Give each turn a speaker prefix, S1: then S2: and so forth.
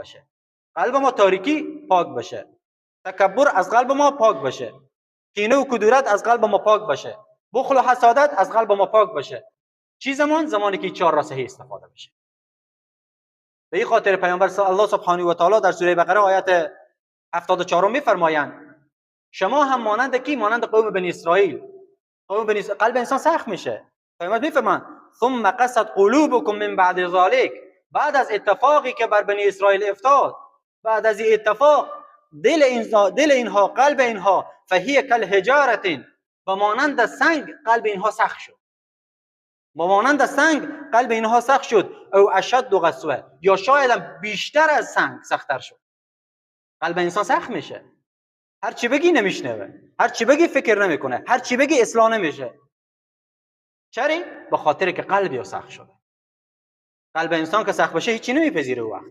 S1: بشه، قلب ما تاریکی پاک بشه، تکبر از قلب ما پاک بشه، کینه و کدورت از قلب ما پاک بشه، بخل و حسادت از قلب ما پاک بشه. چی زمانی که چهار را صحیح استفاده بشه. به این خاطر پیامبر الله سبحانه و تعالی در سوره بقره آیت 74 میفرمایند شما هم مانند کی؟ مانند قوم بنی اسرائیل. قلب انسان سخت میشه. پیامبر میفرمایند ثم قست قلوبكم من بعد ذلك، بعد از اتفاقی که بر بنی اسرائیل افتاد، بعد از این اتفاق دل اینها، قلب اینها فهی کالحجارة، و مانند سنگ قلب اینها سخت شد. مانند سنگ قلب اینها سخت شد، او اشد قسوه، یا شاید بیشتر از سنگ سخت‌تر شد. قلب انسان سخت میشه، هر چی بگی نمیشنوه، هر چی بگی فکر نمیکنه، هر چی بگی اصلاح نمیشه. چرا؟ به خاطر که قلب یا سخت شده. قلب انسان که سخت بشه هیچی نمیپذیره. وقت